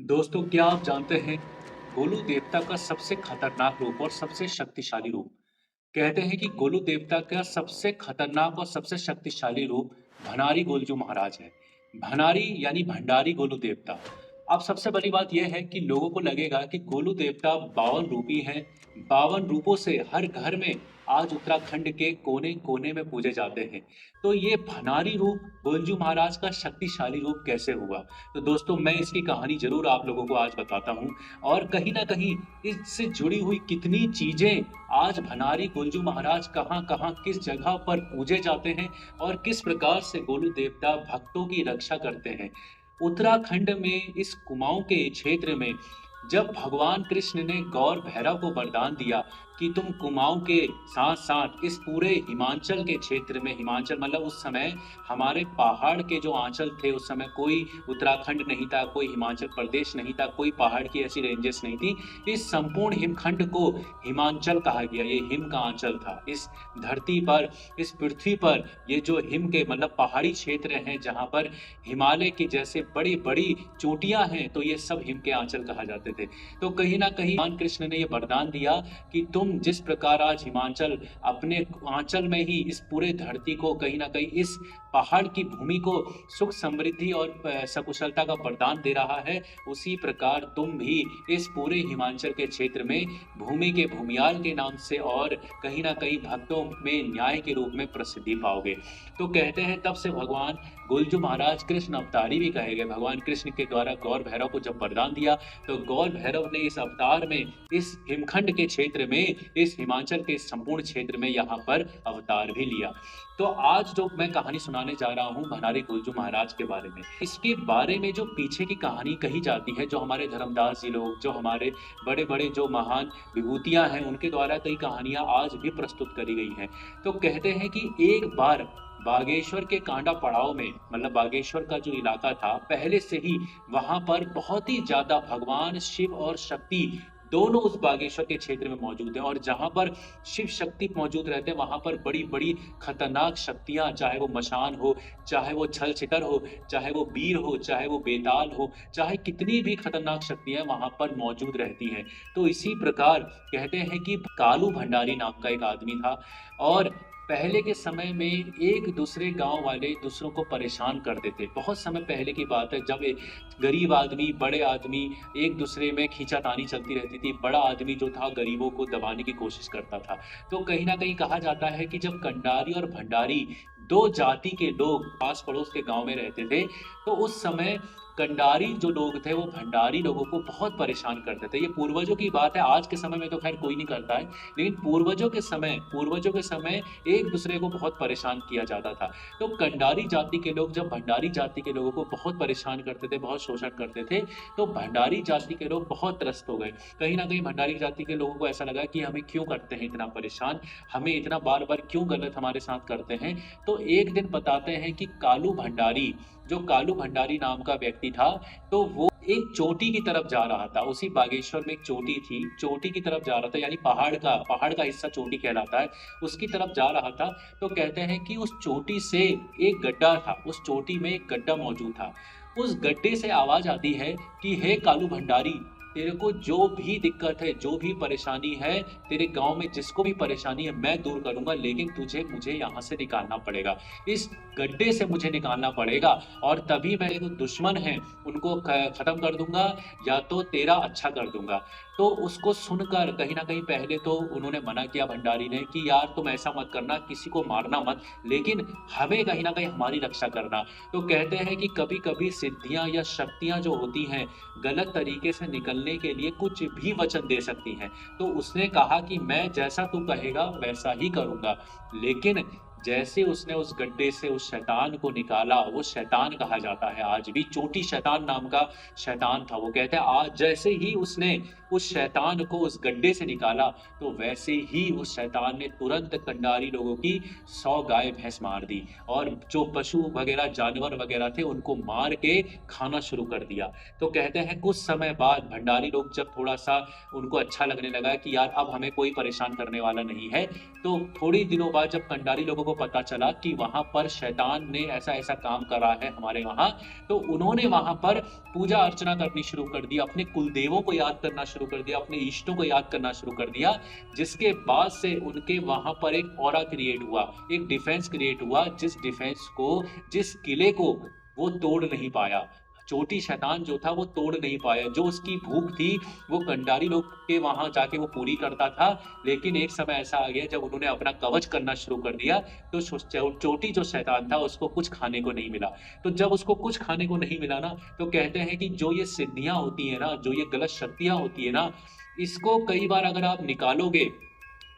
दोस्तों, क्या आप जानते हैं गोलू देवता का सबसे खतरनाक रूप और सबसे शक्तिशाली रूप? कहते हैं कि गोलू देवता का सबसे खतरनाक और सबसे शक्तिशाली रूप भनारी गोलजू महाराज है। भनारी यानी भंडारी गोलू देवता। अब सबसे बड़ी बात यह है कि लोगों को लगेगा कि गोलू देवता 52 रूपी हैं। 52 रूपों से हर घर में आज उत्तराखंड के कोने-कोने में पूजे जाते हैं। तो ये भनारी रूप गोलजू महाराज का शक्तिशाली रूप कैसे हुआ? तो दोस्तों, मैं इसकी कहानी ज़रूर आप लोगों को आज बताता हूँ और कहीं न कहीं इससे जुड़ी हुई कितनी चीज़ें आज भनारी गोलजू महाराज कहाँ-कहाँ, किस जगह पर पूजे जाते हैं और किस प्रकार से गोलू देवता भक्तों की रक्षा करते हैं। उत्तराखंड में इस कुमाऊँ के क्षेत्र में जब भगवान कृष्ण ने गौर भैरव को वरदान दिया कि तुम कुमाऊँ के साथ-साथ इस पूरे हिमाचल के क्षेत्र में, हिमाचल मतलब उस समय हमारे पहाड़ के जो आँचल थे, उस समय कोई उत्तराखंड नहीं था, कोई हिमाचल प्रदेश नहीं था, कोई पहाड़ की ऐसी रेंजेस नहीं थी। इस संपूर्ण हिमखंड को हिमाचल कहा गया, ये हिम का आँचल था। इस धरती पर, इस पृथ्वी पर ये जो हिम के मतलब पहाड़ी क्षेत्र हैं, जहाँ पर हिमालय की जैसे बड़ी-बड़ी चोटियाँ हैं, तो ये सब हिम के आँचल कहा जाते थे। तो कहीं न कहीं भगवान कृष्ण ने ये वरदान दिया कि तुम जिस प्रकार आज हिमाचल अपने आँचल में ही इस पूरे धरती को कहीं न कहीं इस पहाड़ की भूमि को सुख समृद्धि और सकुशलता का वरदान दे रहा है, उसी प्रकार तुम भी इस पूरे हिमाचल के क्षेत्र में भूमि के भूमियाल के नाम से और कहीं न कहीं भक्तों में न्याय के रूप में प्रसिद्धि पाओगे। तो कहते हैं तब से भगवान गोलजू महाराज कृष्ण अवतारी भी कहे गए। भगवान कृष्ण के द्वारा गौर भैरव को जब वरदान दिया, तो गौर भैरव ने इस अवतार में, इस हिमखंड के क्षेत्र में, इस हिमाचल के संपूर्ण क्षेत्र में यहाँ पर अवतार भी लिया। तो आज जो मैं कहानी सुनाने जा रहा हूँ भनारी गोलजू महाराज के बारे में। इसके बारे में जो पीछे की कहानी कही जाती है, जो हमारे धर्मदास जी लोग, जो हमारे बड़े-बड़े जो महान विभूतियाँ हैं, उनके द्वारा कई कहानियाँ आज भी प्रस्तुत करी गई हैं। तो कहते हैं कि एक बार बागेश्वर के कांडा पड़ाव में मतलब बागेश्वर का जो इलाका था, पहले से ही वहाँ पर बहुत ही ज़्यादा भगवान शिव और शक्ति दोनों उस बागेश्वर के क्षेत्र में मौजूद हैं और जहाँ पर शिव शक्ति मौजूद रहते हैं, वहाँ पर बड़ी-बड़ी खतरनाक शक्तियाँ, चाहे वो मशान हो, चाहे वो छल-छितर हो, चाहे वो वीर हो, चाहे वो बेताल हो, चाहे कितनी भी खतरनाक शक्तियाँ वहाँ पर मौजूद रहती हैं। तो इसी प्रकार कहते हैं कि कालू भंडारी नाम का एक आदमी था और पहले के समय में एक दूसरे गाँव वाले दूसरों को परेशान करते थे। बहुत समय पहले की बात है जब एक गरीब आदमी, बड़े आदमी एक दूसरे में खींचातानी चलती रहती थी। बड़ा आदमी जो था गरीबों को दबाने की कोशिश करता था। तो कहीं न कहीं कहा जाता है कि जब कंडारी और भंडारी 2 जाति के लोग पास-पड़ोस के गाँव में रहते थे, तो उस समय कंडारी जो लोग थे वो भंडारी लोगों को बहुत परेशान करते थे। ये पूर्वजों की बात है, आज के समय में तो ख़ैर कोई नहीं करता है। लेकिन पूर्वजों के समय एक-दूसरे को बहुत परेशान किया जाता था। तो कंडारी जाति के लोग जब भंडारी जाति के लोगों को बहुत परेशान करते थे, बहुत शोषण करते थे, तो भंडारी जाति के लोग बहुत त्रस्त हो गए। कहीं न कहीं भंडारी जाति के लोगों को ऐसा लगा कि हमें क्यों करते हैं इतना परेशान, हमें इतना बार-बार क्यों गलत हमारे साथ करते हैं। तो एक दिन बताते हैं कि कालू भंडारी, जो कालू भंडारी नाम का व्यक्ति था, तो वो एक चोटी की तरफ जा रहा था। उसी बागेश्वर में एक चोटी थी, चोटी की तरफ जा रहा था यानी पहाड़ का हिस्सा चोटी कहलाता है, उसकी तरफ जा रहा था। तो कहते हैं कि उस चोटी से एक गड्ढा था, उस चोटी में एक गड्ढा मौजूद था। उस गड्ढे से आवाज़ आती है कि हे कालू भंडारी, तेरे को जो भी दिक्कत है, जो भी परेशानी है, तेरे गाँव में जिसको भी परेशानी है मैं दूर करूँगा, लेकिन तुझे मुझे यहाँ से निकालना पड़ेगा। इस गड्ढे से मुझे निकालना पड़ेगा और तभी मैं जो दुश्मन हैं उनको खत्म कर दूँगा या तो तेरा अच्छा कर दूँगा। तो उसको सुनकर कहीं न कहीं पहले तो उन्होंने मना किया भंडारी ने कि यार तुम ऐसा मत करना, किसी को मारना मत, लेकिन हमें कहीं न कहीं हमारी रक्षा करना। तो कहते हैं कि कभी-कभी सिद्धियाँ या शक्तियाँ जो होती हैं, गलत तरीके से निकलने के लिए कुछ भी वचन दे सकती हैं। तो उसने कहा कि मैं जैसा तू कहेगा वैसा ही करूँगा। लेकिन जैसे उसने उस गड्ढे से उस शैतान को निकाला, वो शैतान कहा जाता है आज भी, चोटी शैतान नाम का शैतान था वो। कहते हैं आज जैसे ही उसने उस शैतान को उस गड्ढे से निकाला, तो वैसे ही उस शैतान ने तुरंत कंडारी लोगों की 100 गाय-भैंस मार दी और जो पशु वगैरह, जानवर वगैरह थे, उनको मार के खाना शुरू कर दिया। तो कहते हैं कुछ समय बाद भंडारी लोग जब थोड़ा-सा उनको अच्छा लगने लगा कि यार अब हमें कोई परेशान करने वाला नहीं है, तो थोड़ी दिनों बाद जब कंडारी लोगों को को पता चला कि वहाँ पर शैतान ने ऐसा-ऐसा काम करा है हमारे वहाँ, तो उन्होंने वहाँ पर पूजा अर्चना करनी शुरू कर दी, अपने कुलदेवों को याद करना शुरू कर दिया, अपने इष्टों को याद करना शुरू कर दिया, जिसके बाद से उनके वहाँ पर एक ऑरा क्रिएट हुआ, एक डिफेंस क्रिएट हुआ, जिस डिफेंस को, जिस किले को वो तोड़ नहीं पाया। चोटी शैतान जो था वो तोड़ नहीं पाया, जो उसकी भूख थी वो कंडारी लोग के वहाँ जाके वो पूरी करता था, लेकिन एक समय ऐसा आ गया जब उन्होंने अपना कवच करना शुरू कर दिया, तो चोटी जो शैतान था उसको कुछ खाने को नहीं मिला। तो जब उसको कुछ खाने को नहीं मिला ना, तो कहते हैं कि जो ये सिद्धियाँ होती हैं ना, जो ये गलत शक्तियाँ होती है ना, इसको कई बार अगर आप निकालोगे,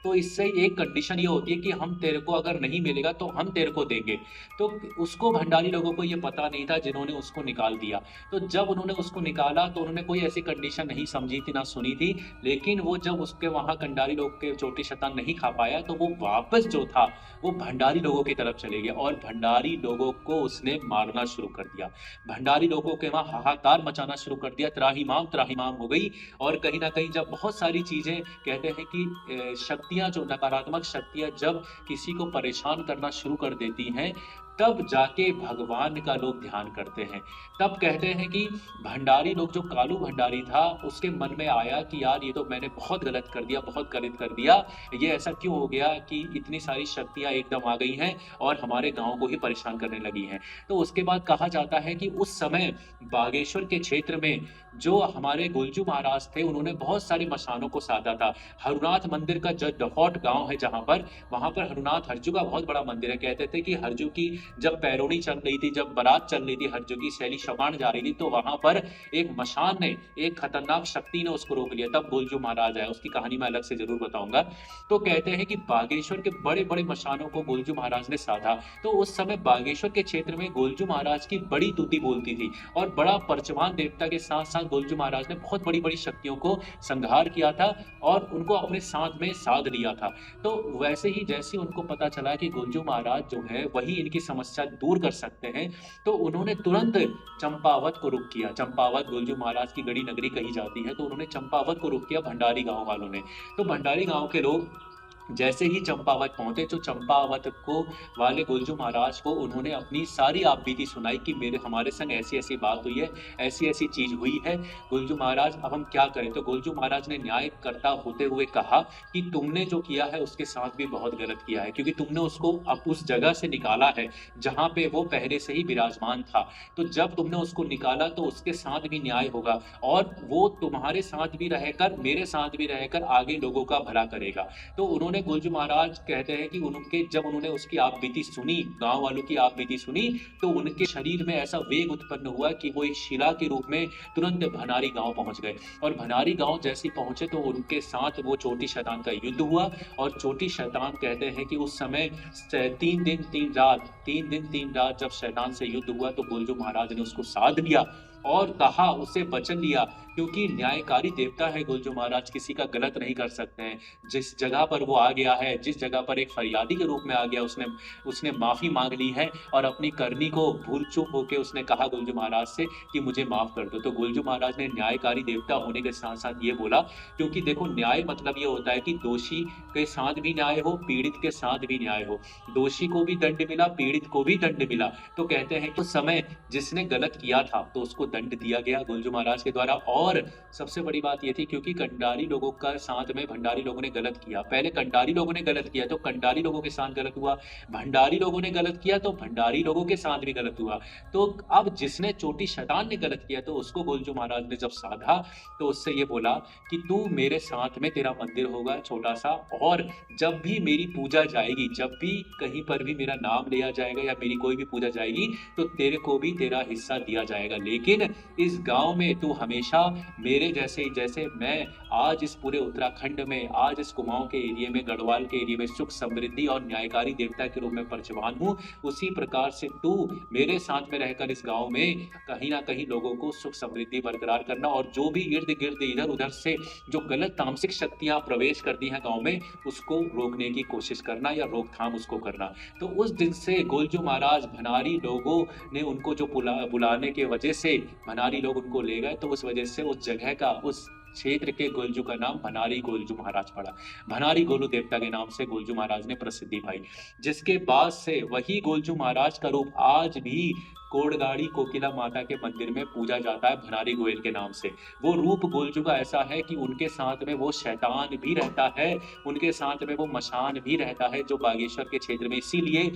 तो इससे एक कंडीशन ये होती है कि हम तेरे को अगर नहीं मिलेगा तो हम तेरे को देंगे। तो उसको भंडारी लोगों को ये पता नहीं था जिन्होंने उसको निकाल दिया। तो जब उन्होंने उसको निकाला तो उन्होंने कोई ऐसी कंडीशन नहीं समझी थी, ना सुनी थी, लेकिन वो जब उसके वहाँ कंडारी लोग के चोटी शैतान नहीं खा पाया, तो वो वापस जो था वो भंडारी लोगों की तरफ चले गया और भंडारी लोगों को उसने मारना शुरू कर दिया। भंडारी लोगों के वहाँ हाहाकार मचाना शुरू कर दिया, त्राहिमाम हो गई। और कहीं न कहीं जब बहुत सारी चीज़ें, कहते हैं कि शक्तियाँ, जो नकारात्मक शक्तियाँ जब किसी को परेशान करना शुरू कर देती हैं, तब जाके भगवान का लोग ध्यान करते हैं। तब कहते हैं कि भंडारी लोग, जो कालू भंडारी था, उसके मन में आया कि यार ये तो मैंने बहुत गलत कर दिया, बहुत गलत कर दिया। ये ऐसा क्यों हो गया कि इतनी सारी शक्तियाँ एकदम आ गई हैं और हमारे गाँव को ही परेशान करने लगी हैं। तो उसके बाद कहा जाता है कि उस समय बागेश्वर के क्षेत्र में जो हमारे गोलजू महाराज थे, उन्होंने बहुत सारे मशानों को साधा था। हरनाथ मंदिर का जो डफौट गाँव है जहाँ पर, वहाँ पर हरनाथ हरजू का बहुत बड़ा मंदिर है। कहते थे कि हरजू की जब पैरोनी चल रही थी, जब बारात चल रही थी, हरजू की शैली शमाण जा रही थी, तो वहाँ पर एक मशान ने, एक खतरनाक शक्ति ने उसको रोक लिया। तब गोलजू महाराज आया, उसकी कहानी मैं अलग से ज़रूर बताऊँगा। तो कहते हैं कि बागेश्वर के बड़े-बड़े मशानों को गोलजू महाराज ने साधा। तो उस समय बागेश्वर के क्षेत्र में गोलजू महाराज की बड़ी तूती बोलती थी और बड़ा परचमान देवता के साथ-साथ गोलजू महाराज ने बहुत बड़ी-बड़ी शक्तियों को संहार किया था और उनको अपने साथ में साध लिया था। तो वैसे ही जैसे उनको पता चला कि गोलजू महाराज जो है वही इनकी समस्या दूर कर सकते हैं, तो उन्होंने तुरंत चंपावत को रुख किया। चंपावत गोलजू महाराज की गढ़ी नगरी कही जाती है, तो उन्होंने चंपावत को रुख किया भंडारी गाँव वालों ने। तो भंडारी गाँव के लोग जैसे ही चंपावत पहुँचे, तो चंपावत को वाले गोलजू महाराज को उन्होंने अपनी सारी आपबीती सुनाई कि मेरे हमारे संग ऐसी-ऐसी बात हुई है, ऐसी-ऐसी चीज़ हुई है। गोलजू महाराज, अब हम क्या करें? तो गोलजू महाराज ने न्यायकर्ता होते हुए कहा कि तुमने जो किया है उसके साथ भी बहुत गलत किया है, क्योंकि तुमने उसको अब उस जगह से निकाला है जहाँ पे वो पहले से ही विराजमान था। तो जब तुमने उसको निकाला तो उसके साथ भी न्याय होगा और वो तुम्हारे साथ भी रहकर, मेरे साथ भी रहकर आगे लोगों का भला करेगा। तो उन्होंने गोलजू महाराज कहते हैं कि उनके जब उन्होंने उसकी आपबीती सुनी, गाँव वालों की आपबीती सुनी, तो उनके शरीर में ऐसा वेग उत्पन्न हुआ कि वो एक शिला के रूप में तुरंत भनारी गाँव पहुँच गए। और भनारी गाँव जैसे ही पहुँचे तो उनके साथ वो चोटी शैतान का युद्ध हुआ और चोटी शैतान, कहते हैं कि उस समय 3 दिन 3 रात जब शैतान से युद्ध हुआ, तो गोलजू महाराज ने उसको साध लिया और कहा, उससे वचन लिया, क्योंकि न्यायकारी देवता है गोलजू महाराज, किसी का गलत नहीं कर सकते हैं। जिस जगह पर वो आ गया है, जिस जगह पर एक फरियादी के रूप में आ गया, उसने उसने माफ़ी माँग ली है और अपनी करनी को भूल-चूक होके उसने कहा गोलजू महाराज से कि मुझे माफ़ कर दो। तो गोलजू महाराज ने न्यायकारी देवता होने के साथ-साथ ये बोला, क्योंकि देखो न्याय मतलब ये होता है कि दोषी के साथ भी न्याय हो, पीड़ित के साथ भी न्याय हो। दोषी को भी दंड मिला, पीड़ित को भी दंड मिला। तो कहते हैं कि उस समय जिसने गलत किया था तो उसको दंड दिया गया गोलजू महाराज के द्वारा। और सबसे बड़ी बात ये थी, क्योंकि कंडारी लोगों का साथ में भंडारी लोगों ने गलत किया। पहले कंडारी लोगों ने गलत किया तो कंडारी लोगों के साथ गलत हुआ, भंडारी लोगों ने गलत किया तो भंडारी लोगों के साथ भी गलत हुआ। तो अब जिसने चोटी शैतान ने गलत किया, तो उसको गोलजू महाराज ने जब साधा तो उससे ये बोला कि तू मेरे साथ में, तेरा मंदिर होगा छोटा-सा, और जब भी मेरी पूजा जाएगी, जब भी कहीं पर भी मेरा नाम लिया जाएगा या मेरी कोई भी पूजा जाएगी, तो तेरे को भी तेरा हिस्सा दिया जाएगा। लेकिन इस गाँव में तू हमेशा मेरे जैसे मैं आज इस पूरे उत्तराखंड में, आज इस कुमाऊँ के एरिया में, गढ़वाल के एरिया में सुख समृद्धि और न्यायकारी देवता के रूप में प्रचवान हूँ, उसी प्रकार से तू मेरे साथ में रहकर इस गाँव में कहीं न कहीं लोगों को सुख समृद्धि बरकरार करना, और जो भी इर्द-गिर्द इधर-उधर से जो गलत तामसिक शक्तियाँ प्रवेश करती हैं गाँव में, उसको रोकने की कोशिश करना या रोकथाम उसको करना। तो उस दिन से गोलजू महाराज भनारी लोगों ने उनको जो बुलाने की वजह से भनारी लोग उनको ले गए, तो उस वजह से उस जगह का, उस क्षेत्र के गोलजू का नाम भनारी गोलजू महाराज पड़ा। भनारी गोलू देवता के नाम से गोलजू महाराज ने प्रसिद्धि पाई, जिसके बाद से वही गोलजू महाराज का रूप आज भी कोड़गाड़ी कोकिला माता के मंदिर में पूजा जाता है भनारी गोयल के नाम से। वो रूप गोलजू का ऐसा है कि उनके साथ में वो शैतान भी रहता है, उनके साथ में वो मशान भी रहता है जो बागेश्वर के क्षेत्र में, इसीलिए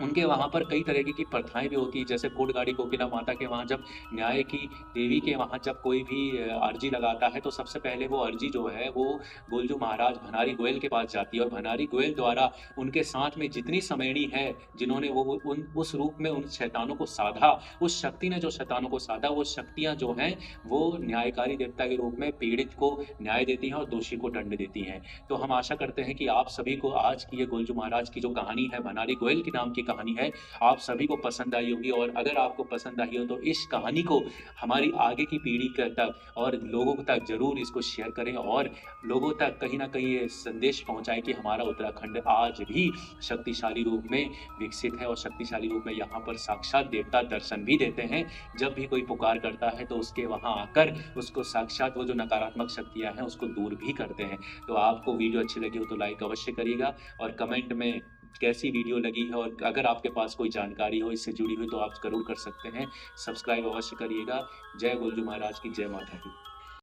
उनके वहाँ पर कई तरीके की प्रथाएँ भी होती हैं। जैसे कोड़गाड़ी कोकिला माता के वहाँ जब न्याय की देवी के वहाँ जब कोई भी अर्ज़ी लगाता है, तो सबसे पहले वो अर्ज़ी जो है वो गोलजू महाराज भनारी गोयल के पास जाती है, और भनारी गोयल द्वारा उनके साथ में जितनी समैणी है, जिन्होंने वो उन उस रूप में उन शैतानों को साधा, उस शक्ति ने जो शैतानों को साधा, वो शक्तियाँ जो हैं वो न्यायकारी देवता के रूप में पीड़ित को न्याय देती हैं और दोषी को दंड देती हैं। तो हम आशा करते हैं कि आप सभी को आज की ये गोलजू महाराज की जो कहानी है, भनारी गोयल के नाम की कहानी है, आप सभी को पसंद आई होगी। और अगर आपको पसंद आई हो तो इस कहानी को हमारी आगे की पीढ़ी तक और लोगों तक ज़रूर इसको शेयर करें, और लोगों तक कहीं न कहीं ये संदेश पहुँचाएँ कि हमारा उत्तराखंड आज भी शक्तिशाली रूप में विकसित है, और शक्तिशाली रूप में यहाँ पर साक्षात देवता दर्शन भी देते हैं। जब भी कोई पुकार करता है तो उसके वहाँ आकर उसको साक्षात वो जो नकारात्मक शक्तियाँ हैं उसको दूर भी करते हैं। तो आपको वीडियो अच्छी लगी हो तो लाइक अवश्य करिएगा, और कमेंट में कैसी वीडियो लगी है, और अगर आपके पास कोई जानकारी हो इससे जुड़ी हुई तो आप ज़रूर कर सकते हैं। सब्सक्राइब अवश्य करिएगा। जय गोलजू महाराज की, जय माता की।